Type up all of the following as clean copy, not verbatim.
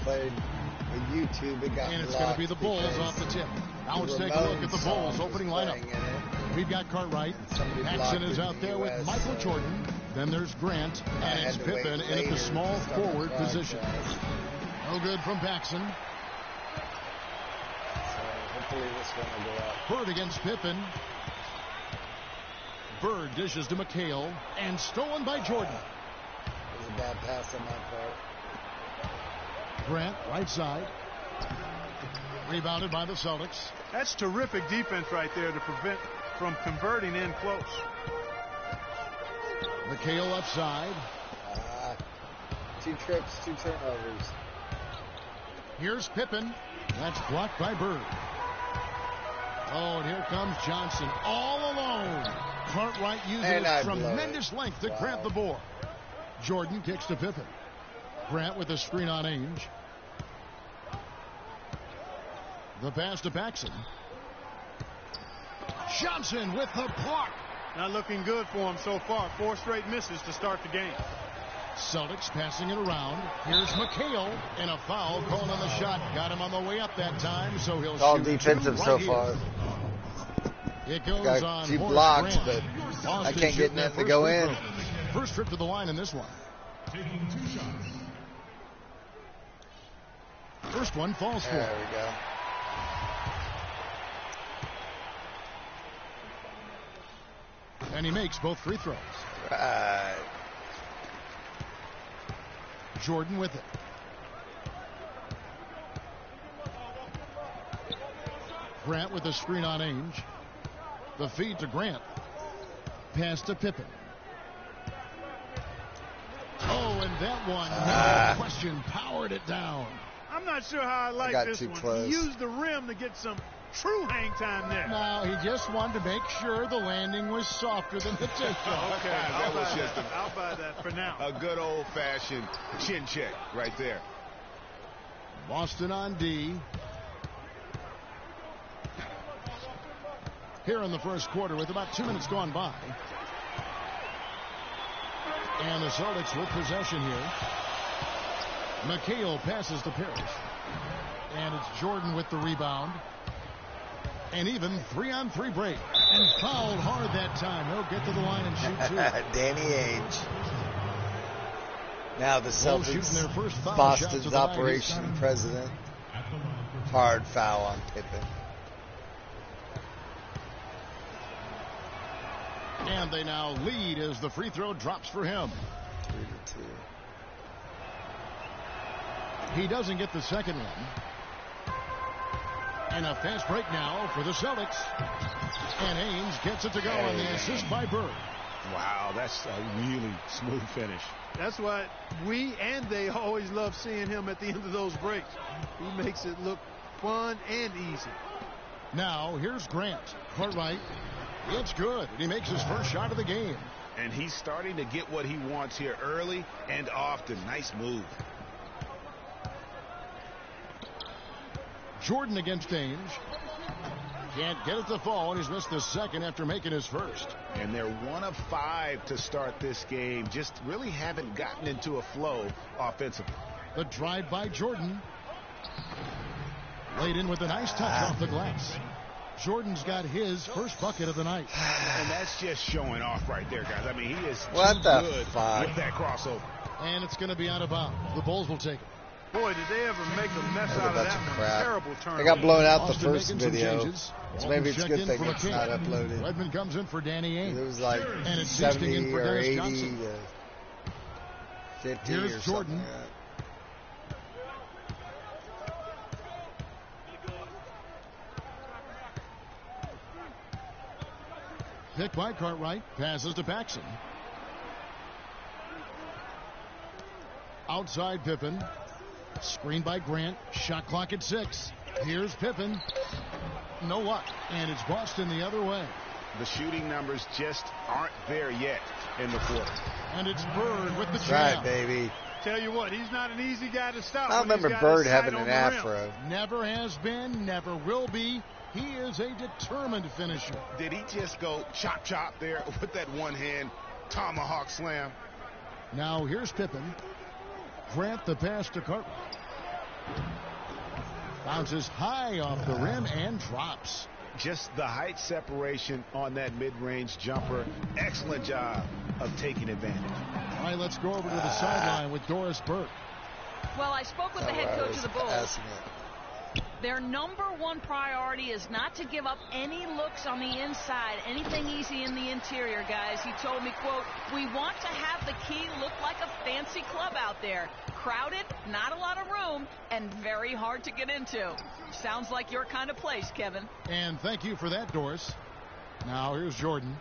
played with YouTube, it got and it's going to be the Bulls off the tip. Now let's take a look at the Bulls opening lineup. We've got Cartwright. Paxson is out there with Michael Jordan. Then there's Grant, and it's Pippen in at the small forward position. No good from Paxson. Hopefully this one will go out. Bird against Pippen. Bird dishes to McHale, and stolen by Jordan. It was a bad pass on my part. Grant, right side. Rebounded by the Celtics. That's terrific defense right there to prevent from converting in close. McHale left side. 2 trips, 2 turnovers. Here's Pippen. That's blocked by Bird. Oh, and here comes Johnson all alone. Cartwright using his tremendous length to grab the board. Jordan kicks to Pippen. Grant with a screen on Ainge. The pass to Paxson. Johnson with the block. Not looking good for him so far. 4 straight misses to start the game. Celtics passing it around. Here's McHale, and a foul called on the shot. Got him on the way up that time, so he'll all shoot defensive so far. It goes got on 2 blocks, but Boston I can't get nothing to go in. First trip to the line in this one. Taking 2 shots. First one falls for. There we go. And he makes both free throws. Right. Jordan with it. Grant with a screen on Ainge. The feed to Grant. Pass to Pippen. Oh, and that one, no question, powered it down. I'm not sure how I like this one. Close. He used the rim to get some true hang time there. No, he just wanted to make sure the landing was softer than the tip. Okay, I'll buy that for now. A good old-fashioned chin check right there. Boston on D. Here in the first quarter with about 2 minutes gone by. And the Celtics with possession here. McHale passes to Parrish. And it's Jordan with the rebound. And even 3-on-3 break. And fouled hard that time. He'll get to the line and shoot 2. Danny Ainge. Now the Celtics, shooting their first foul Boston's operation president. Hard foul on Pippen. And they now lead as the free throw drops for him. 3-2. He doesn't get the second one. And a fast break now for the Celtics. And Ainge gets it to go on the assist by Bird. Wow, that's a really smooth finish. That's why we and they always love seeing him at the end of those breaks. He makes it look fun and easy. Now here's Grant. Cartwright. It's good. And he makes his first shot of the game. And he's starting to get what he wants here early and often. Nice move. Jordan against Ainge. Can't get it to fall, and he's missed the second after making his first. And they're 1 of 5 to start this game. Just really haven't gotten into a flow offensively. The drive by Jordan. Laid in with a nice touch off the glass. Jordan's got his first bucket of the night. And that's just showing off right there, guys. I mean, he is what too the good fuck? with that crossover. And it's going to be out of bounds. The Bulls will take it. Boy, did they ever make a mess out of that one. Terrible turn. They got blown out Boston the first video. So maybe it's a good thing it's not uploaded. Redmond comes in for Danny Ainge. It was like and it's 70 in for or Dennis 80 Johnson. to 50 Here's or Jordan. something like that. Picked by Cartwright. Passes to Paxson. Outside Pippen. Screened by Grant. Shot clock at 6. Here's Pippen. No luck. And it's Boston the other way. The shooting numbers just aren't there yet in the quarter. And it's Bird with the Right, jam. baby. Tell you what, he's not an easy guy to stop. I remember Bird having an afro. Never has been, never will be. He is a determined finisher. Did he just go chop chop there with that one hand tomahawk slam? Now here's Pippen. Grant the pass to Cartwright. Bounces high off the rim and drops. Just the height separation on that mid-range jumper. Excellent job of taking advantage. All right, let's go over to the sideline with Doris Burke. Well, I spoke with the head coach of the Bulls. Their #1 priority is not to give up any looks on the inside, anything easy in the interior, guys. He told me, quote, "We want to have the key look like a fancy club out there. Crowded, not a lot of room, and very hard to get into." Sounds like your kind of place, Kevin. And thank you for that, Doris. Now here's Jordan.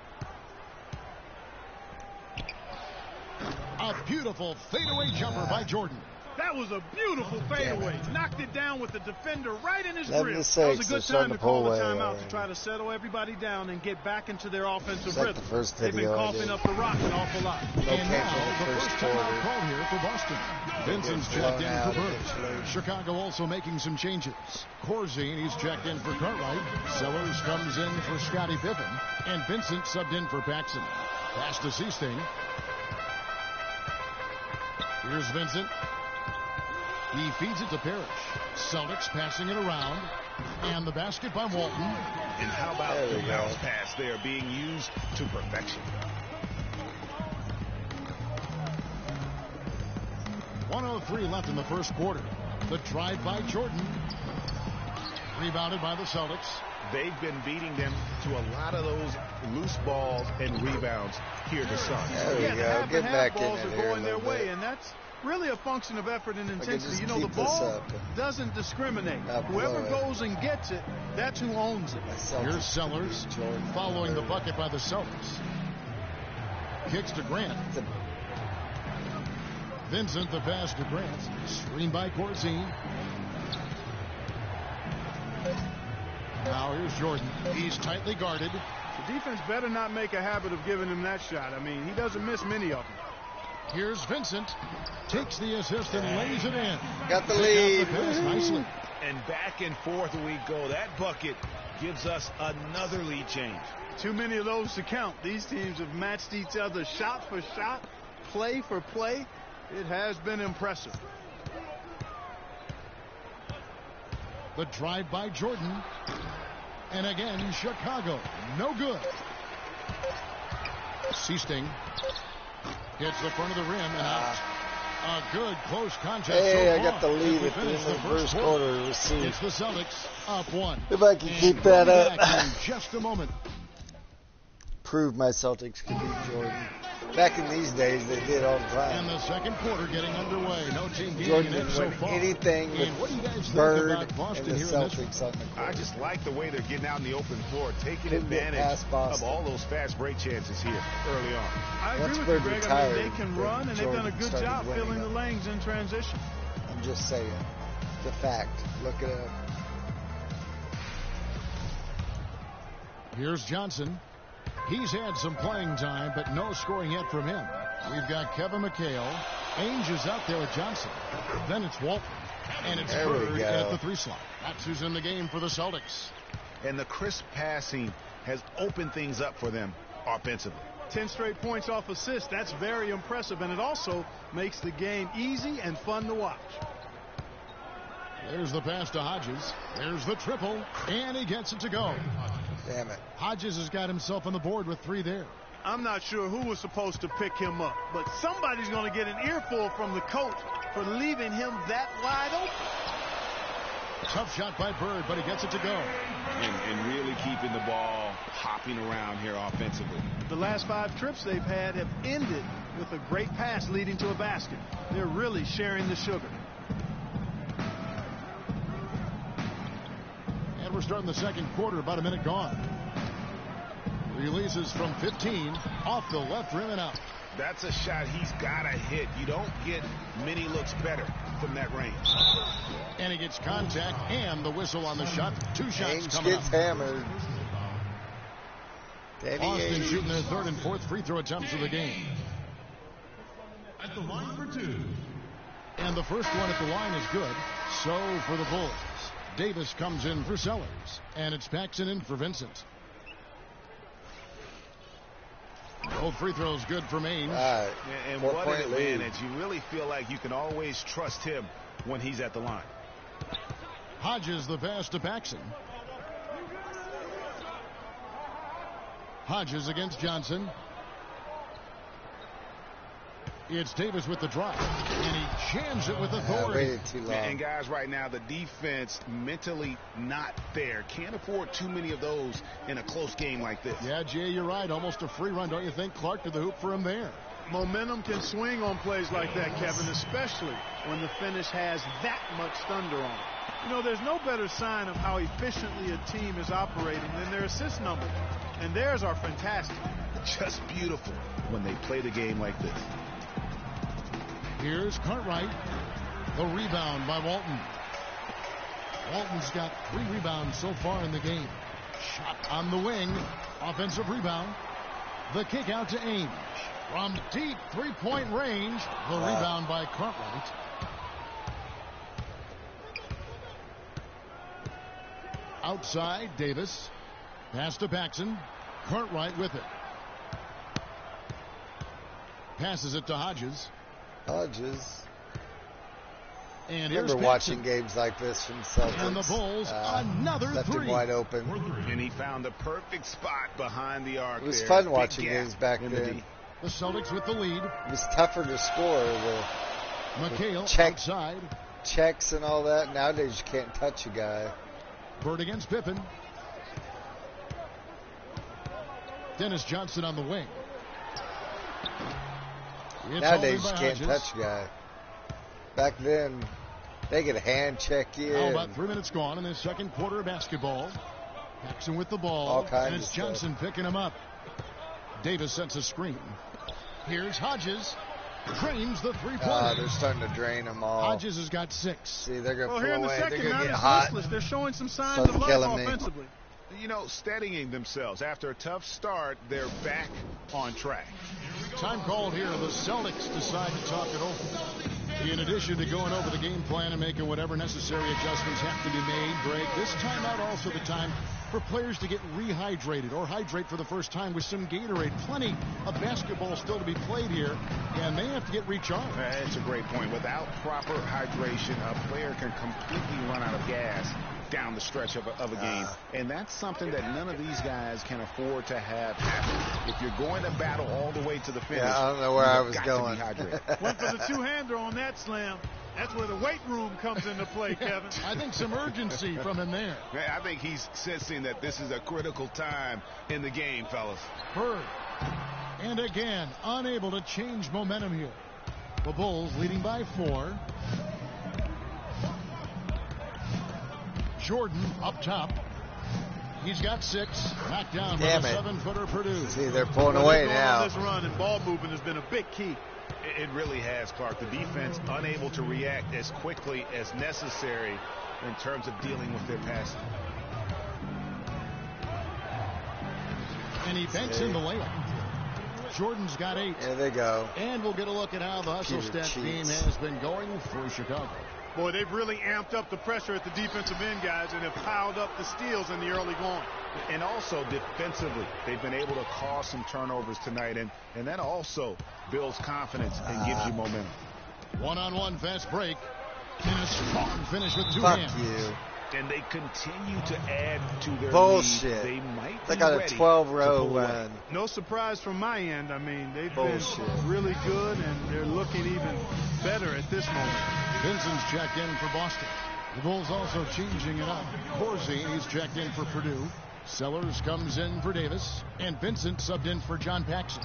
A beautiful fadeaway jumper by Jordan. That was a beautiful fadeaway. Knocked it down with the defender right in his grip. That was a good time to call the timeout to try to settle everybody down and get back into their offensive rhythm. They've been coughing up the rock an awful lot. And now the first timeout call here for Boston. Vincent's checked in for Burke. Chicago also making some changes. Corzine, he's checked in for Cartwright. Sellers comes in for Scottie Pippen. And Vincent subbed in for Paxson. Pass to Seasting. Here's Vincent. He feeds it to Parrish. Celtics passing it around. And the basket by Walton. And how about the bounce pass there being used to perfection? 1:03 left in the first quarter. The drive by Jordan. Rebounded by the Celtics. They've been beating them to a lot of those loose balls and rebounds here to Suns. There we go. Get back in it here going their way, and that's really a function of effort and intensity. You know, the ball doesn't discriminate. Whoever goes and gets it, that's who owns it. Here's Sellers following the bucket by the Celtics. Kicks to Grant. Vincent the pass to Grant. Screen by Corzine. Now here's Jordan. He's tightly guarded. The defense better not make a habit of giving him that shot. I mean, he doesn't miss many of them. Here's Vincent. Takes the assist and lays it in. Got the lead. Nicely. And back and forth we go. That bucket gives us another lead change. Too many of those to count. These teams have matched each other shot for shot, play for play. It has been impressive. The drive by Jordan. And again, Chicago. No good. Seasting hits the front of the rim and out. A good close contest. Hey, so I got the lead at the end of the first quarter. It's the Celtics up 1. If I can keep that up. In just a moment. Prove my Celtics could beat Jordan. Back in these days, they did all the time. And the second quarter getting underway. No team Jordan getting it so far. Anything with Bird and the Celtics on the court. I just like the way they're getting out in the open floor, taking advantage of all those fast break chances here early on. I agree with you, Greg. I mean, they can run, and they've done a good job filling the lanes in transition. I'm just saying. The fact. Look it up. Here's Johnson. He's had some playing time, but no scoring yet from him. We've got Kevin McHale. Ainge is out there with Johnson. Then it's Walton. And it's Bird at the 3 slot. That's who's in the game for the Celtics. And the crisp passing has opened things up for them offensively. 10 straight points off assists. That's very impressive. And it also makes the game easy and fun to watch. There's the pass to Hodges. There's the triple. And he gets it to go. Damn it. Hodges has got himself on the board with 3 there. I'm not sure who was supposed to pick him up, but somebody's going to get an earful from the coach for leaving him that wide open. Tough shot by Bird, but he gets it to go. And really keeping the ball hopping around here offensively. The last 5 trips they've had have ended with a great pass leading to a basket. They're really sharing the sugar. We're starting the second quarter, about a minute gone. Releases from 15, off the left rim and out. That's a shot he's got to hit. You don't get many looks better from that range. And he gets contact and the whistle on the shot. 2 shots coming up. Gets hammered. Boston shooting their 3rd and 4th free throw attempts of the game. At the line for 2. And the first one at the line is good. So for the Bulls. Davis comes in for Sellers. And it's Paxson in for Vincent. Both free throws good for Ainge. And what an advantage. You really feel like you can always trust him when he's at the line. Hodges the pass to Paxson. Hodges against Johnson. It's Davis with the drive, and he jams it with authority. Waited too long. And guys, right now the defense mentally not there. Can't afford too many of those in a close game like this. Yeah, Jay, you're right. Almost a free run, don't you think? Clark to the hoop for him there. Momentum can swing on plays like that, Kevin, especially when the finish has that much thunder on it. You know, there's no better sign of how efficiently a team is operating than their assist numbers. And theirs are fantastic. Just beautiful when they play the game like this. Here's Cartwright. The rebound by Walton. Walton's got 3 rebounds so far in the game. Shot on the wing. Offensive rebound. The kick out to Ainge. From deep three-point range. The rebound by Cartwright. Outside, Davis. Pass to Paxson. Cartwright with it. Passes it to Hodges. Hodges. And I remember watching games like this from Celtics. And the Bulls, another left 3. Him wide open. And he found the perfect spot behind the arc. It was there. fun Big watching gap games back in then. The Celtics with the lead. It was tougher to score. McHale outside. Checks and all that. Nowadays you can't touch a guy. Bird against Pippen. Dennis Johnson on the wing. Nowadays you can't touch a guy. Back then, they could hand check you. Now about 3 minutes gone in the second quarter of basketball. Paxson with the ball. All kinds and it's of Johnson stuff. picking him up. Davis sets a screen. Here's Hodges. Drains the three-pointer. They're starting to drain them all. Hodges has got 6. See, they're going to Well, pull here in the away. second, They're going to not get as hot. listless. They're showing some signs Start of life killing me. offensively. You know, steadying themselves. After a tough start, they're back on track. Time called here. The Celtics decide to talk it over. In addition to going over the game plan and making whatever necessary adjustments have to be made, Greg, this timeout also the time for players to get rehydrated or hydrate for the first time with some Gatorade. Plenty of basketball still to be played here, and they have to get recharged. That's a great point. Without proper hydration, a player can completely run out of gas down the stretch of a game. And that's something that none of these guys can afford to have happen. If you're going to battle all the way to the finish, I don't know where I was going. Went for the two-hander on that slam. That's where the weight room comes into play, Kevin. I think some urgency from him there. I think he's sensing that this is a critical time in the game, fellas. Bird. And again, unable to change momentum here. The Bulls leading by 4. Jordan up top. He's got 6. Knocked down by a 7-footer Purdue. See, they're pulling away now. This run and ball movement has been a big key. It really has, Clark. The defense unable to react as quickly as necessary in terms of dealing with their passing. And he banks in the layup. Jordan's got 8. There they go. And we'll get a look at how the hustle stat team has been going for Chicago. Boy, they've really amped up the pressure at the defensive end, guys, and have piled up the steals in the early going. And also defensively, they've been able to cause some turnovers tonight, and that also builds confidence and gives you momentum. One-on-one fast break. And a strong finish with 2 Fuck hands. You. And they continue to add to their Bullshit. lead. They might They be got a ready 12-row to pull away. run. No surprise from my end. I mean, they've Bullshit. been really good, and they're looking even better at this moment. Vincent's checked in for Boston. The Bulls also changing it up. Corsi, he's checked in for Purdue. Sellers comes in for Davis. And Vincent subbed in for John Paxson.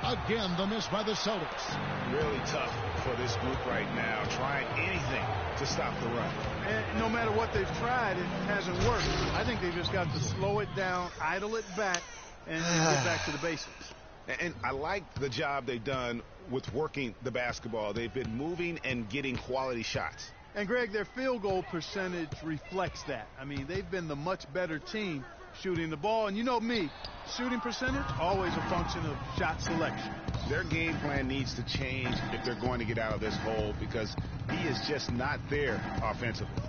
Again, the miss by the Celtics. Really tough for this group right now, trying anything to stop the run. And no matter what they've tried, it hasn't worked. I think they've just got to slow it down, idle it back, and get back to the basics. And I like the job they've done with working the basketball. They've been moving and getting quality shots. And, Greg, their field goal percentage reflects that. I mean, they've been the much better team shooting the ball. And you know me, shooting percentage, always a function of shot selection. Their game plan needs to change if they're going to get out of this hole, because he is just not there offensively.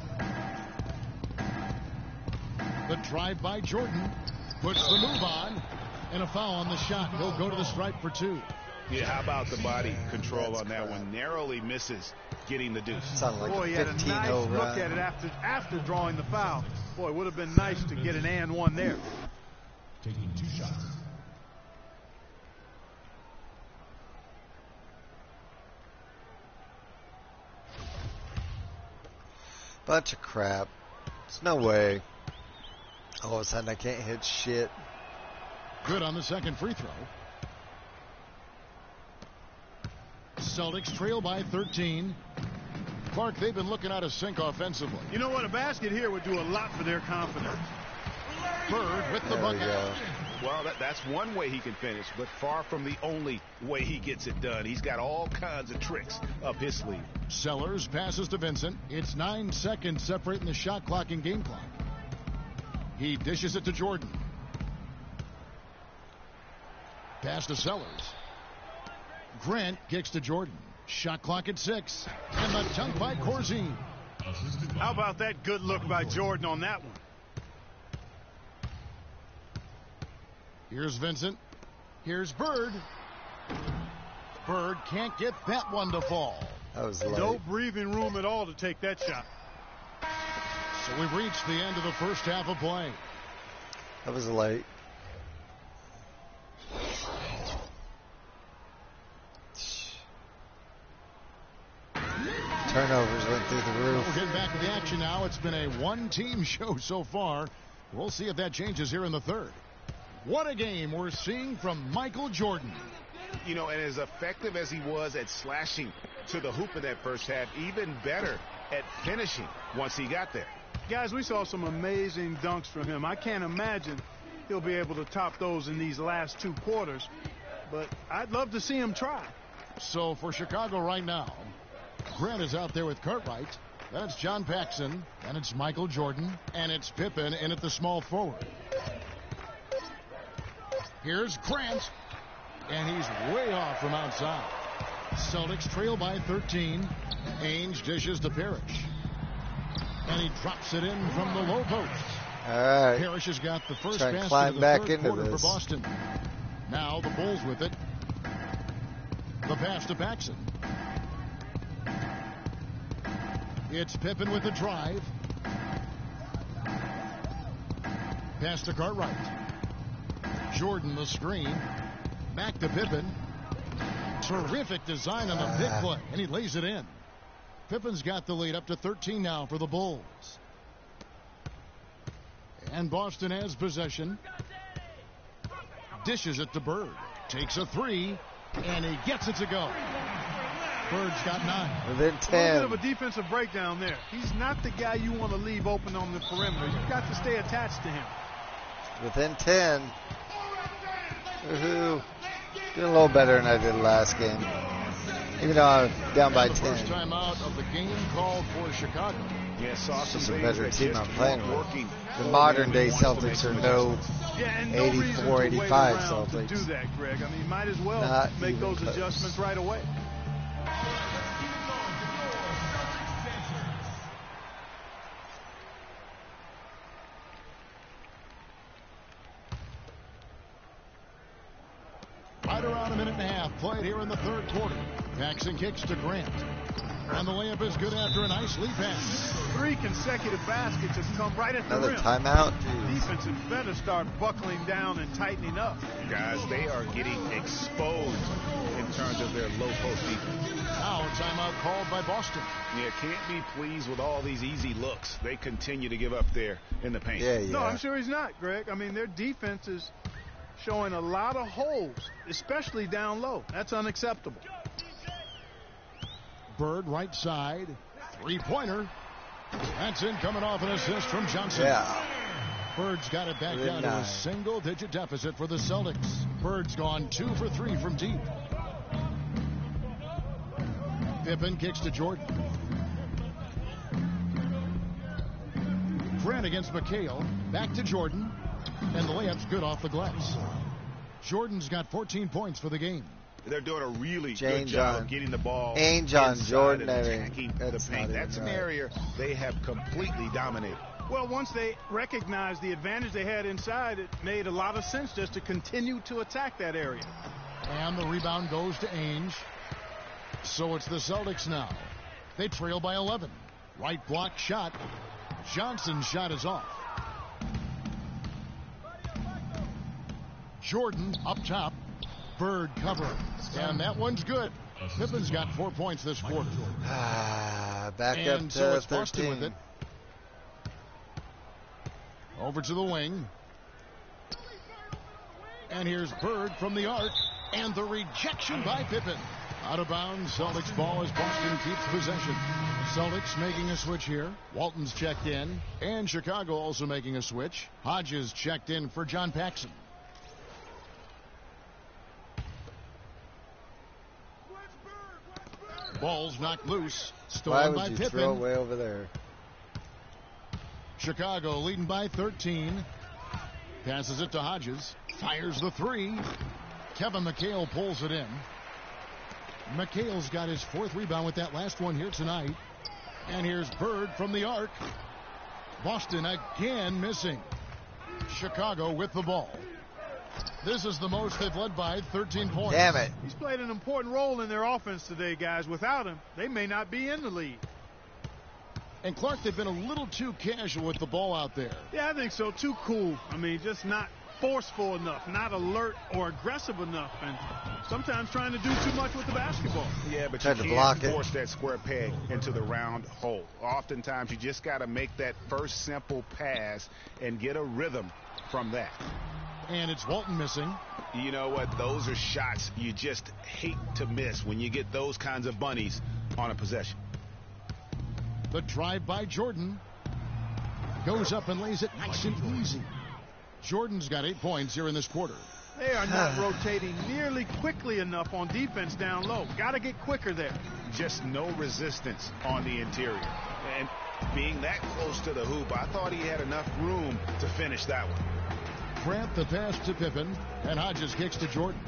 The drive by Jordan puts the move on, and a foul on the shot. He'll go to the stripe for 2. Yeah, how about the body control on that one? Narrowly misses getting the deuce. Sounded like boy, he had a nice look at it after drawing the foul. Boy, it would have been nice to get an and one there. Taking 2 shots. Bunch of crap. There's no way. All of a sudden I can't hit shit. Good on the second free throw. Celtics trail by 13. Clark, they've been looking out of sync offensively. You know what? A basket here would do a lot for their confidence. Bird with the bucket. Well, that's one way he can finish, but far from the only way he gets it done. He's got all kinds of tricks up his sleeve. Sellers passes to Vincent. It's 9 seconds separating the shot clock and game clock. He dishes it to Jordan. Pass to Sellers. Grant kicks to Jordan. Shot clock at 6. And the dunk by Corzine. How about that good look by Jordan on that one? Here's Vincent. Here's Bird. Bird can't get that one to fall. That was late. No breathing room at all to take that shot. So we've reached the end of the first half of play. That was late. Turnovers went through the roof. We're getting back to the action now. It's been a one-team show so far. We'll see if that changes here in the third. What a game we're seeing from Michael Jordan. You know, and as effective as he was at slashing to the hoop in that first half, even better at finishing once he got there. Guys, we saw some amazing dunks from him. I can't imagine he'll be able to top those in these last 2 quarters, but I'd love to see him try. So for Chicago right now, Grant is out there with Cartwright. That's John Paxson, and it's Michael Jordan, and it's Pippen in at the small forward. Here's Grant, and he's way off from outside. Celtics trail by 13. Ainge dishes to Parrish, and he drops it in from the low post. All right. Parrish has got the first Trying to basket climb of the back third into quarter this. for Boston. Now the Bulls with it. The pass to Paxson. It's Pippen with the drive. Pass to Cartwright. Jordan the screen. Back to Pippen. Terrific design on the big play, and he lays it in. Pippen's got the lead up to 13 now for the Bulls. And Boston has possession. Dishes it to Bird. Takes a 3, and he gets it to go. Bird's got 9. Within 10. A little bit of a defensive breakdown there. He's not the guy you want to leave open on the perimeter. You've got to stay attached to him. Within 10. Woohoo. Doing a little better than I did last game. Even though I'm down by 10. First time out of the game called for Chicago. Yeah, saw some It's a things better that team just I'm playing weren't with. working. The modern day Celtics are no And 84, 85 to Celtics. do that, Greg. I mean, you might as well Not make even those close. adjustments right away. Right around a minute and a half played here in the third quarter. Paxson kicks to Grant. And the layup is good after a nice lead pass. 3 consecutive baskets have come right at the Another rim. timeout. Defense had better start buckling down and tightening up. Guys, they are getting exposed in terms of their low post defense. Now a timeout called by Boston. Yeah, can't be pleased with all these easy looks. They continue to give up there in the paint. Yeah. No, I'm sure he's not, Greg. I mean, their defense is showing a lot of holes, especially down low. That's unacceptable. Bird right side. 3-pointer. That's in, coming off an assist from Johnson. Yeah. Bird's got it back Within down to 9. a single-digit deficit for the Celtics. Bird's gone 2 for 3 from deep. Pippen kicks to Jordan. Grant against McHale. Back to Jordan. And the layup's good off the glass. Jordan's got 14 points for the game. They're doing a really Ainge good job on- of getting the ball Ainge on inside Jordan, and I mean, attacking that's the not paint. even That's an right. area they have completely dominated. Well, once they recognized the advantage they had inside, it made a lot of sense just to continue to attack that area. And the rebound goes to Ainge. So it's the Celtics now. They trail by 11. Right block shot. Johnson's shot is off. Jordan up top. Bird covering. And that one's good. Pippen's got 4 points this quarter. Back and up to so it's 13. Boston with it. Over to the wing. And here's Bird from the arc. And the rejection by Pippen. Out of bounds. Celtics ball as Boston keeps possession. Celtics making a switch here. Walton's checked in. And Chicago also making a switch. Hodges checked in for John Paxson. Ball's knocked loose. Stolen by Pippen. Why would you throw way over there? Chicago leading by 13. Passes it to Hodges. Fires the three. Kevin McHale pulls it in. McHale's got his 4th rebound with that last one here tonight. And here's Bird from the arc. Boston again missing. Chicago with the ball. This is the most they've led by, 13 points. Damn it. He's played an important role in their offense today, guys. Without him, they may not be in the lead. And Clark, they've been a little too casual with the ball out there. Yeah, I think so. Too cool. I mean, just not forceful enough, not alert or aggressive enough, and sometimes trying to do too much with the basketball. Yeah, but you can't force that square peg into the round hole. Oftentimes, you just got to make that first simple pass and get a rhythm from that. And it's Walton missing. You know what? Those are shots you just hate to miss when you get those kinds of bunnies on a possession. The drive by Jordan. Goes up and lays it nice and easy. Jordan's got 8 points here in this quarter. They are not rotating nearly quickly enough on defense down low. Got to get quicker there. Just no resistance on the interior. And being that close to the hoop, I thought he had enough room to finish that one. Grant the pass to Pippen, and Hodges kicks to Jordan.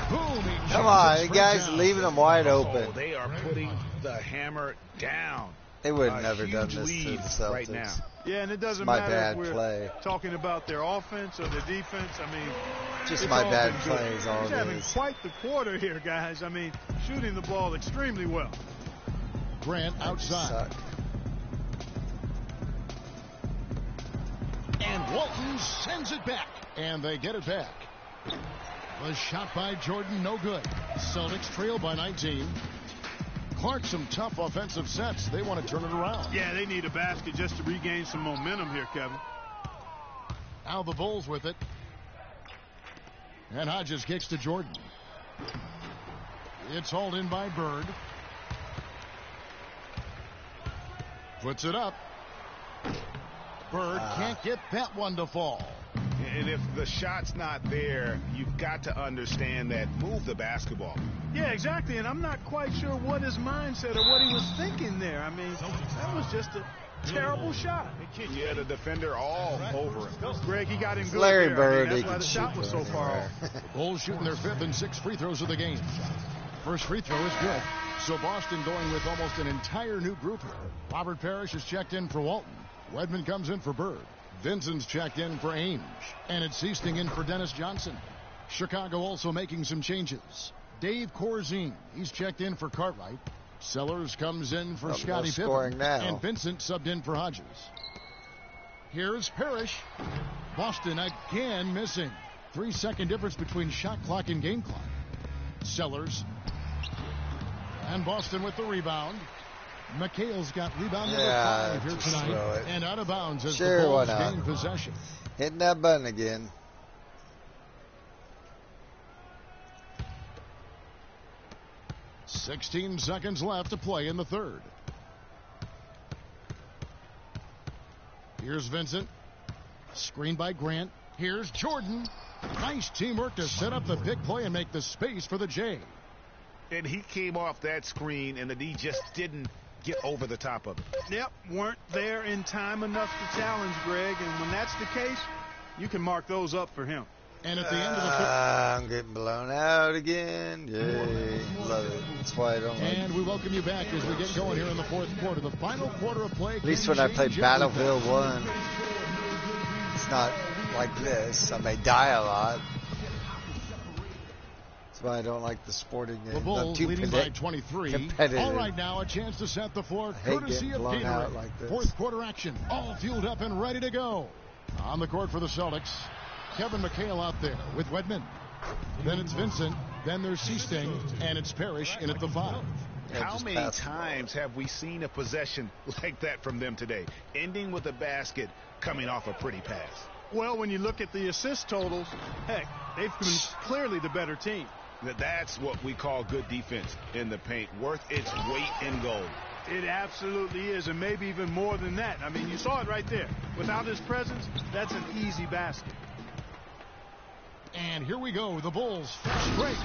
Boom! Come on, you guys leaving them wide open. Oh, they are putting the hammer down. They would have never done this to the Celtics. Right now. Yeah, and it doesn't my matter bad if we're play. talking about their offense or their defense. I mean, just my bad plays. All He's having quite the quarter here, guys. I mean, shooting the ball extremely well. Grant outside. And Walton sends it back. And they get it back. The shot by Jordan, no good. Celtics trail by 19. Clark, some tough offensive sets. They want to turn it around. Yeah, they need a basket just to regain some momentum here, Kevin. Now the Bulls with it. And Hodges kicks to Jordan. It's hauled in by Bird. Puts it up. Bird can't get that one to fall. And if the shot's not there, you've got to understand that. Move the basketball. Yeah, exactly. And I'm not quite sure what his mindset or what he was thinking there. I mean, that was just a terrible shot. Yeah, the defender all over it. Greg, he got him good Larry there. Bird, I mean, that's why the shot was so far off. The Bulls shooting their 5th and 6th free throws of the game. First free throw is good. So Boston going with almost an entire new group here. Robert Parrish is checked in for Walton. Wedman comes in for Bird. Vincent's checked in for Ainge. And it's Seasting in for Dennis Johnson. Chicago also making some changes. Dave Corzine, he's checked in for Cartwright. Sellers comes in for Scottie Pippen. And Vincent subbed in for Hodges. Here's Parrish. Boston again missing. 3-second difference between shot clock and game clock. Sellers. And Boston with the rebound. McHale's got rebound number 5 here tonight. And out of bounds as the Bulls gain possession. Hitting that button again. .16 seconds left to play in the third. Here's Vincent. Screen by Grant. Here's Jordan. Nice teamwork to set up the big play and make the space for the J. And he came off that screen, and the D just didn't get over the top of it. Yep, weren't there in time enough to challenge Greg, and when that's the case, you can mark those up for him. And at the end of the I'm getting blown out again. Yay, love it. That's why I don't like And we welcome you back as we get going here in the fourth quarter. The final quarter of play. At least when I play Battlefield 1, it's not like this. I may die a lot. That's why I don't like the sporting game. The Bulls leading by 23. All right, now a chance to set the floor courtesy of Gatorade. Like Fourth quarter action, all fueled up and ready to go. On the court for the Celtics, Kevin McHale out there with Wedman. Then it's Vincent. Then there's Seasting, and it's Parrish in at the 5. How many times have we seen a possession like that from them today, ending with a basket coming off a pretty pass? Well, when you look at the assist totals, heck, they've been clearly the better team. That's what we call good defense in the paint, worth its weight in gold. It absolutely is, and maybe even more than that. I mean, you saw it right there. Without his presence, that's an easy basket. And here we go, the Bulls straight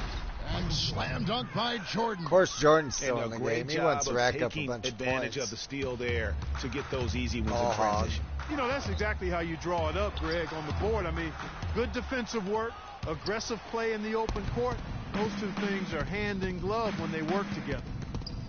and slam dunk by Jordan. Of course, Jordan's still in the game. He wants to rack up a bunch of points. Advantage of the steal there to get those easy ones in transition. You know, that's exactly how you draw it up, Greg, on the board. I mean, good defensive work, aggressive play in the open court. Those two things are hand in glove when they work together.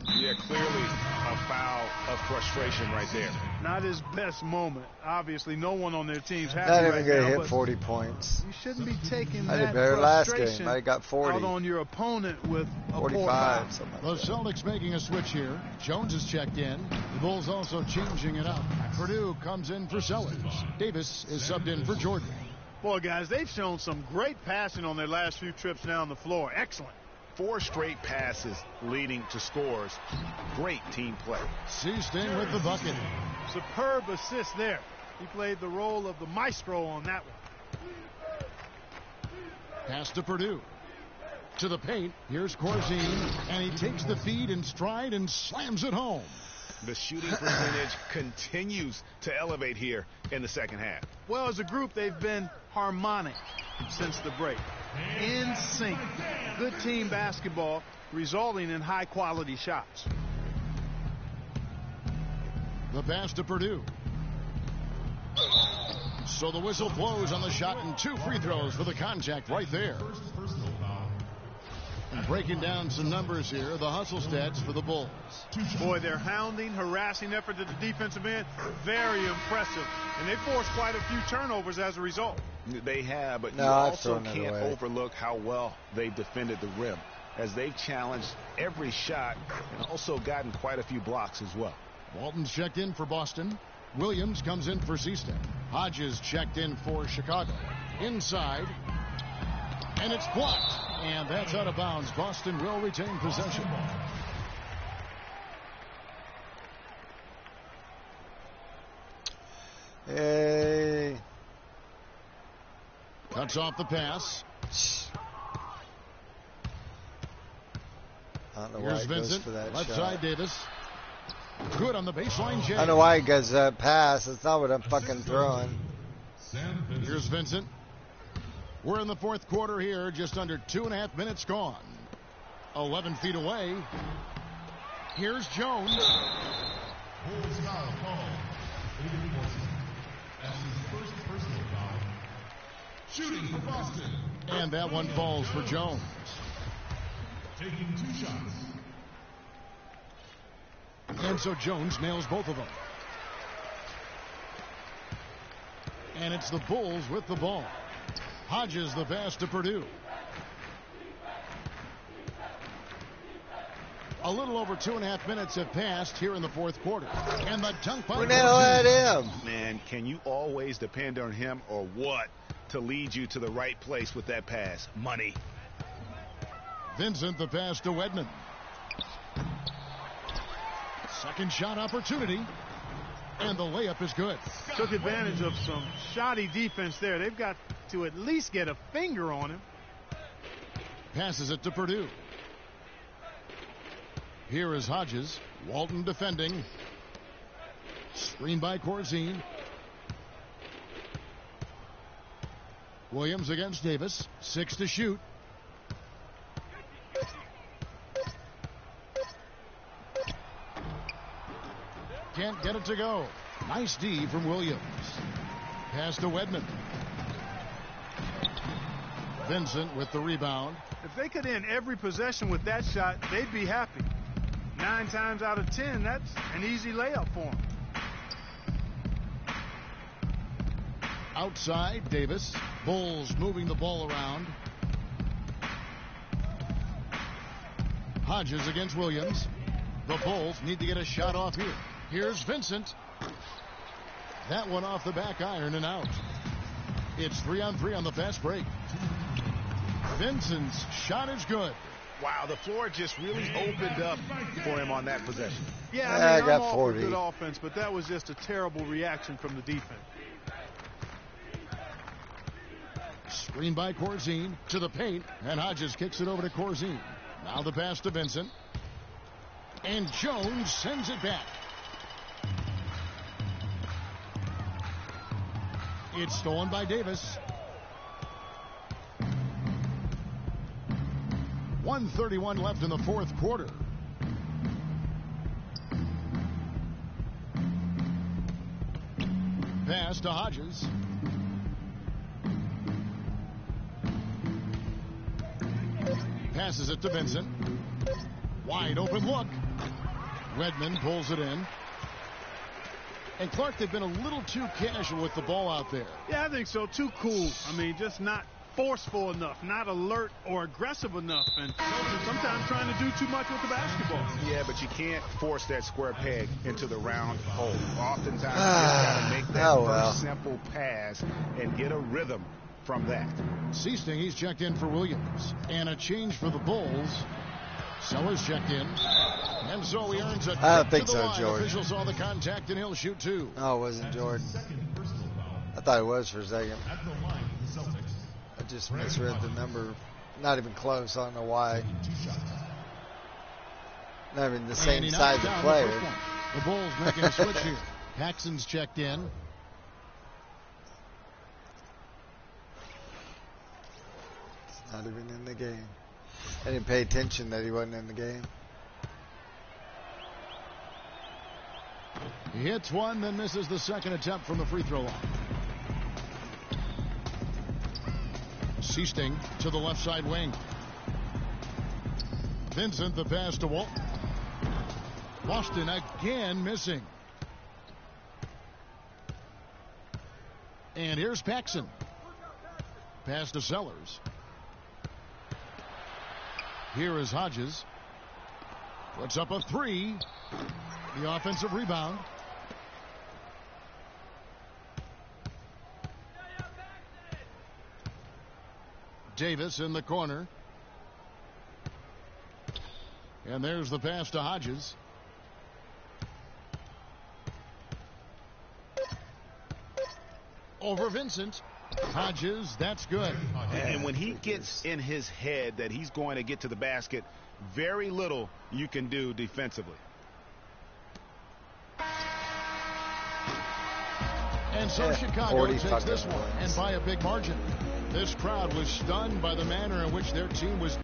Yeah, clearly a foul of frustration right there. Not his best moment. Obviously, no one on their team's happy Not even right going to now, hit 40 points. You shouldn't be taking I did that better last game. frustration I got 40. out on your opponent with a 45. Something like the Celtics making a switch here. Jones is checked in. The Bulls also changing it up. Purdue comes in for Sellers. Davis is subbed in for Jordan. Boy, guys, they've shown some great passing on their last few trips down the floor. Excellent. 4 straight passes leading to scores. Great team play. Seasting with the bucket. Superb assist there. He played the role of the maestro on that one. Pass to Purdue. To the paint. Here's Corzine, and he takes the feed in stride and slams it home. The shooting percentage continues to elevate here in the second half. Well, as a group, they've been harmonic since the break. In sync. Good team basketball, resulting in high-quality shots. The pass to Purdue. So the whistle blows on the shot, and 2 free throws for the contact right there. And breaking down some numbers here, the hustle stats for the Bulls. Boy, their hounding, harassing effort at the defensive end, very impressive. And they forced quite a few turnovers as a result. They have, but you also can't overlook how well they've defended the rim, as they've challenged every shot and also gotten quite a few blocks as well. Walton's checked in for Boston. Williams comes in for Seaston. Hodges checked in for Chicago. Inside. And it's blocked. And that's out of bounds. Boston will retain possession. Hey. Cuts off the pass. I don't know Here's why he Vincent. goes for that Left shot. side, Davis. Good on the baseline, Jay. I don't know why he does that pass. That's not what I'm fucking throwing. Here's Vincent. We're in the fourth quarter here, just under 2.5 minutes gone. 11 feet away. Here's Jones. Bulls foul called. That's his first personal foul. Shooting for Boston. And that one falls for Jones. Taking 2 shots. And so Jones nails both of them. And it's the Bulls with the ball. Hodges the pass to Purdue. A little over 2.5 minutes have passed here in the fourth quarter. And the dunk by him. Man, can you always depend on him or what to lead you to the right place with that pass? Money. Vincent the pass to Wedman. Second shot opportunity. And the layup is good. Took advantage of some shoddy defense there. They've got to at least get a finger on him. Passes it to Purdue. Here is Hodges. Walton defending. Screen by Corzine. Williams against Davis. 6 to shoot. Can't get it to go. Nice D from Williams. Pass to Wedman. Vincent with the rebound. If they could end every possession with that shot, they'd be happy. 9 times out of 10, that's an easy layup for them. Outside, Davis. Bulls moving the ball around. Hodges against Williams. The Bulls need to get a shot off here. Here's Vincent. That one off the back iron and out. It's 3-on-3 on the fast break. Vincent's shot is good. Wow, the floor just really opened up for him on that possession. Yeah, I mean, I'm all for good offense, but that was just a terrible reaction from the defense. Screen by Corzine to the paint, and Hodges kicks it over to Corzine. Now the pass to Vincent. And Jones sends it back. It's stolen by Davis. 1:31 left in the fourth quarter. Pass to Hodges. Passes it to Vincent. Wide open look. Redmond pulls it in. And Clark, they've been a little too casual with the ball out there. Yeah, I think so. Too cool. I mean, just not forceful enough, not alert or aggressive enough, and sometimes trying to do too much with the basketball. Yeah, but you can't force that square peg into the round hole. Oftentimes, you just got to make that first simple pass and get a rhythm from that. Seasting, he's checked in for Williams. And a change for the Bulls. Sellers checked in. And so he earns a I don't think to the so, line. Jordan. Official saw the contact, and he'll shoot two. No, it wasn't Jordan. I thought it was for a second. I just misread the number. Not even close. I don't know why. Not even the same size of player. The Bulls making a switch here. Paxson's checked in. Not even in the game. I didn't pay attention that he wasn't in the game. He hits one, then misses the second attempt from the free throw line. Seasting to the left side wing. Vincent, the pass to Walton. Boston again missing. And here's Paxson. Pass to Sellers. Here is Hodges. Puts up a three. The offensive rebound. Davis in the corner. And there's the pass to Hodges. Over Vincent. Hodges, that's good. And when he gets in his head that he's going to get to the basket, very little you can do defensively. And so Chicago takes this one, and by a big margin. This crowd was stunned by the manner in which their team was